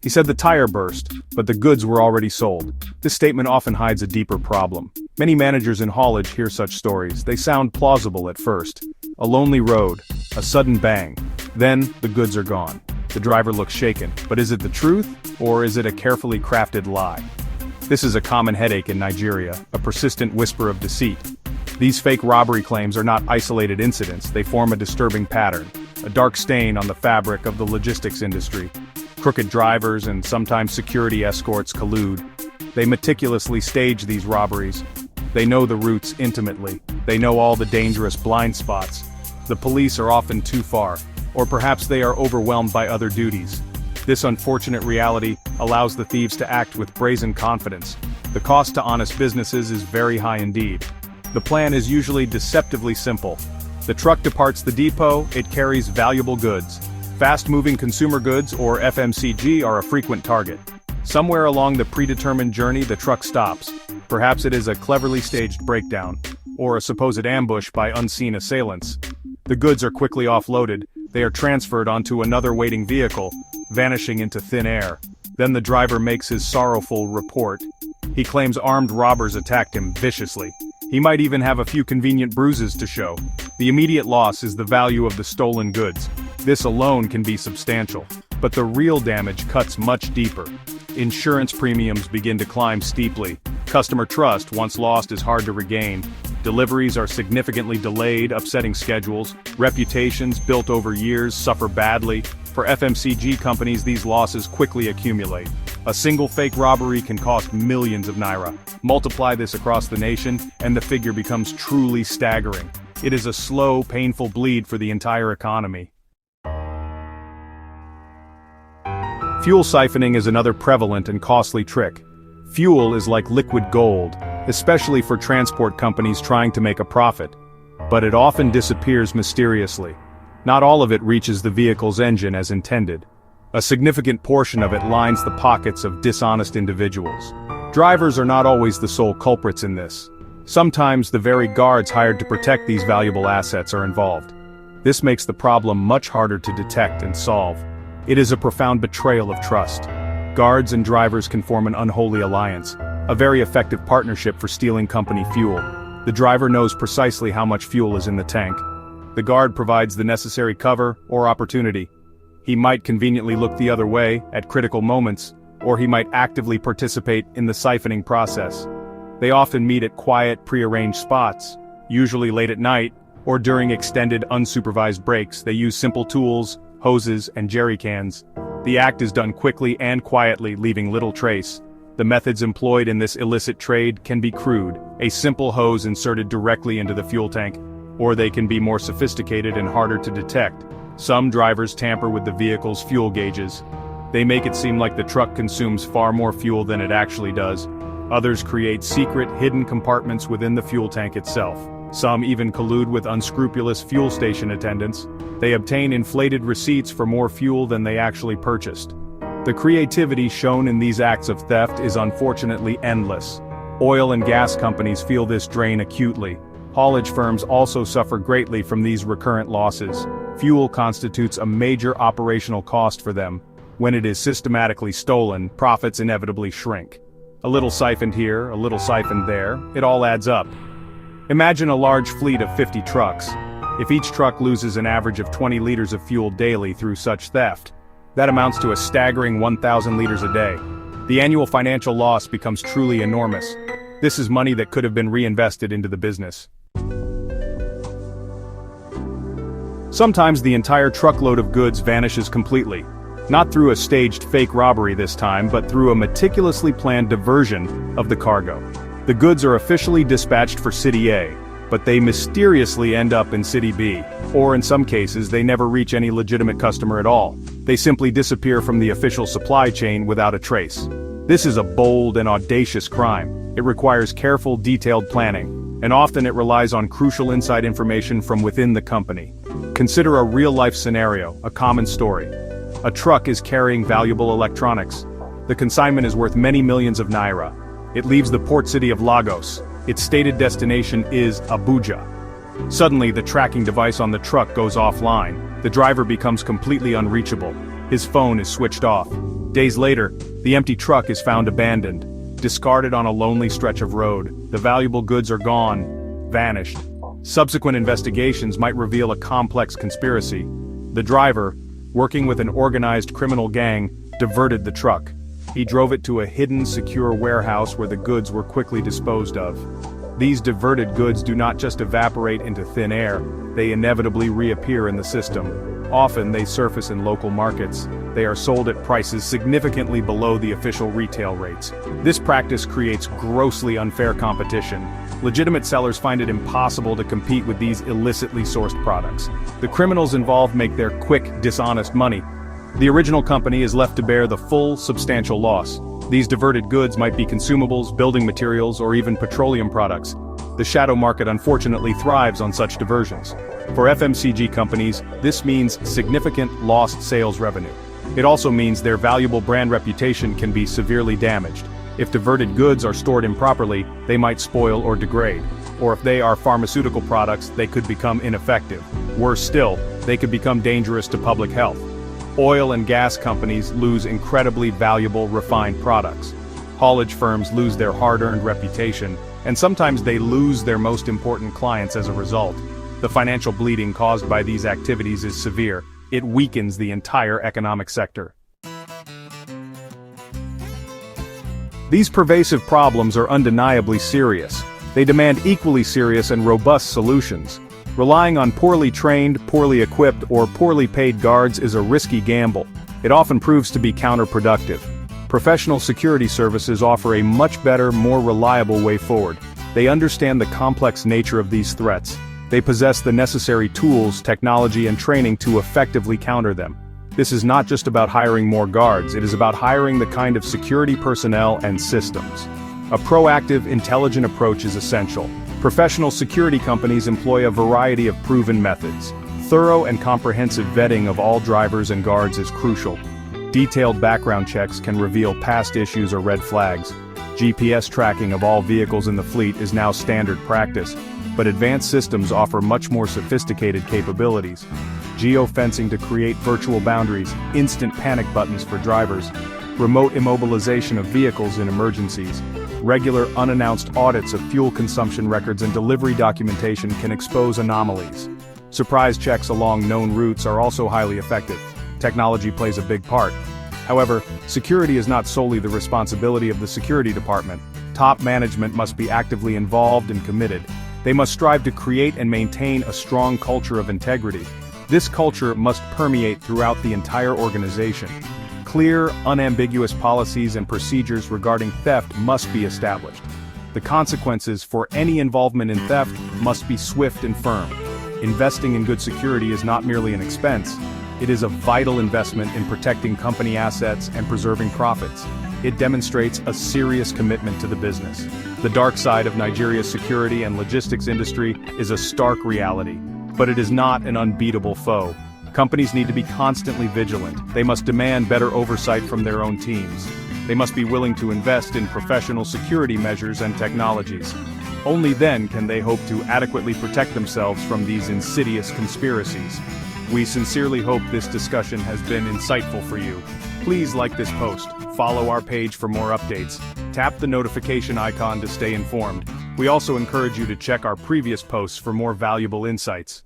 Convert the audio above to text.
He said the tire burst, but the goods were already sold. This statement often hides a deeper problem. Many managers in haulage hear such stories. They sound plausible at first. A lonely road, a sudden bang. Then, the goods are gone. The driver looks shaken. But is it the truth, or is it a carefully crafted lie? This is a common headache in Nigeria, a persistent whisper of deceit. These fake robbery claims are not isolated incidents, they form a disturbing pattern, a dark stain on the fabric of the logistics industry. Crooked drivers and sometimes security escorts collude. They meticulously stage these robberies. They know the routes intimately. They know all the dangerous blind spots. The police are often too far, or perhaps they are overwhelmed by other duties. This unfortunate reality allows the thieves to act with brazen confidence. The cost to honest businesses is very high indeed. The plan is usually deceptively simple. The truck departs the depot, it carries valuable goods. Fast-moving consumer goods, or FMCG, are a frequent target. Somewhere along the predetermined journey the truck stops. Perhaps it is a cleverly staged breakdown, or a supposed ambush by unseen assailants. The goods are quickly offloaded, they are transferred onto another waiting vehicle, vanishing into thin air. Then the driver makes his sorrowful report. He claims armed robbers attacked him viciously. He might even have a few convenient bruises to show. The immediate loss is the value of the stolen goods. This alone can be substantial. But the real damage cuts much deeper. Insurance premiums begin to climb steeply. Customer trust, once lost, is hard to regain. Deliveries are significantly delayed, upsetting schedules. Reputations, built over years, suffer badly. For FMCG companies, these losses quickly accumulate. A single fake robbery can cost millions of naira. Multiply this across the nation, and the figure becomes truly staggering. It is a slow, painful bleed for the entire economy. Fuel siphoning is another prevalent and costly trick. Fuel is like liquid gold, especially for transport companies trying to make a profit. But it often disappears mysteriously. Not all of it reaches the vehicle's engine as intended. A significant portion of it lines the pockets of dishonest individuals. Drivers are not always the sole culprits in this. Sometimes the very guards hired to protect these valuable assets are involved. This makes the problem much harder to detect and solve. It is a profound betrayal of trust. Guards and drivers can form an unholy alliance, a very effective partnership for stealing company fuel. The driver knows precisely how much fuel is in the tank. The guard provides the necessary cover or opportunity. He might conveniently look the other way at critical moments, or he might actively participate in the siphoning process. They often meet at quiet, prearranged spots, usually late at night, or during extended unsupervised breaks. They use simple tools, hoses, and jerry cans. The act is done quickly and quietly, leaving little trace. The methods employed in this illicit trade can be crude, a simple hose inserted directly into the fuel tank, or they can be more sophisticated and harder to detect. Some drivers tamper with the vehicle's fuel gauges. They make it seem like the truck consumes far more fuel than it actually does. Others create secret, hidden compartments within the fuel tank itself. Some even collude with unscrupulous fuel station attendants. They obtain inflated receipts for more fuel than they actually purchased. The creativity shown in these acts of theft is unfortunately endless. Oil and gas companies feel this drain acutely. Haulage firms also suffer greatly from these recurrent losses. Fuel constitutes a major operational cost for them. When it is systematically stolen, profits inevitably shrink. A little siphoned here, a little siphoned there, it all adds up. Imagine a large fleet of 50 trucks. If each truck loses an average of 20 liters of fuel daily through such theft, that amounts to a staggering 1,000 liters a day. The annual financial loss becomes truly enormous. This is money that could have been reinvested into the business. Sometimes the entire truckload of goods vanishes completely. Not through a staged fake robbery this time, but through a meticulously planned diversion of the cargo. The goods are officially dispatched for City A, but they mysteriously end up in City B, or in some cases they never reach any legitimate customer at all. They simply disappear from the official supply chain without a trace. This is a bold and audacious crime. It requires careful, detailed planning, and often it relies on crucial inside information from within the company. Consider a real-life scenario, a common story. A truck is carrying valuable electronics. The consignment is worth many millions of naira. It leaves the port city of Lagos. Its stated destination is Abuja. Suddenly, the tracking device on the truck goes offline. The driver becomes completely unreachable. His phone is switched off. Days later, the empty truck is found abandoned, discarded on a lonely stretch of road. The valuable goods are gone, vanished. Subsequent investigations might reveal a complex conspiracy. The driver, working with an organized criminal gang, diverted the truck. He drove it to a hidden, secure warehouse where the goods were quickly disposed of. These diverted goods do not just evaporate into thin air, they inevitably reappear in the system. Often they surface in local markets. They are sold at prices significantly below the official retail rates. This practice creates grossly unfair competition. Legitimate sellers find it impossible to compete with these illicitly sourced products. The criminals involved make their quick, dishonest money. The original company is left to bear the full, substantial loss. These diverted goods might be consumables, building materials, or even petroleum products. The shadow market unfortunately thrives on such diversions. For FMCG companies, this means significant lost sales revenue. It also means their valuable brand reputation can be severely damaged. If diverted goods are stored improperly, they might spoil or degrade. Or if they are pharmaceutical products, they could become ineffective. Worse still, they could become dangerous to public health. Oil and gas companies lose incredibly valuable refined products. Haulage firms lose their hard-earned reputation, and sometimes they lose their most important clients as a result. The financial bleeding caused by these activities is severe. It weakens the entire economic sector. These pervasive problems are undeniably serious. They demand equally serious and robust solutions. Relying on poorly trained, poorly equipped, or poorly paid guards is a risky gamble. It often proves to be counterproductive. Professional security services offer a much better, more reliable way forward. They understand the complex nature of these threats. They possess the necessary tools, technology, and training to effectively counter them. This is not just about hiring more guards, it is about hiring the kind of security personnel and systems. A proactive, intelligent approach is essential. Professional security companies employ a variety of proven methods. Thorough and comprehensive vetting of all drivers and guards is crucial. Detailed background checks can reveal past issues or red flags. GPS tracking of all vehicles in the fleet is now standard practice, but advanced systems offer much more sophisticated capabilities. Geofencing to create virtual boundaries, instant panic buttons for drivers, remote immobilization of vehicles in emergencies. Regular unannounced audits of fuel consumption records and delivery documentation can expose anomalies. Surprise checks along known routes are also highly effective. Technology plays a big part. However, security is not solely the responsibility of the security department. Top management must be actively involved and committed. They must strive to create and maintain a strong culture of integrity. This culture must permeate throughout the entire organization. Clear, unambiguous policies and procedures regarding theft must be established. The consequences for any involvement in theft must be swift and firm. Investing in good security is not merely an expense, it is a vital investment in protecting company assets and preserving profits. It demonstrates a serious commitment to the business. The dark side of Nigeria's security and logistics industry is a stark reality, but it is not an unbeatable foe. Companies need to be constantly vigilant. They must demand better oversight from their own teams. They must be willing to invest in professional security measures and technologies. Only then can they hope to adequately protect themselves from these insidious conspiracies. We sincerely hope this discussion has been insightful for you. Please like this post, follow our page for more updates, tap the notification icon to stay informed. We also encourage you to check our previous posts for more valuable insights.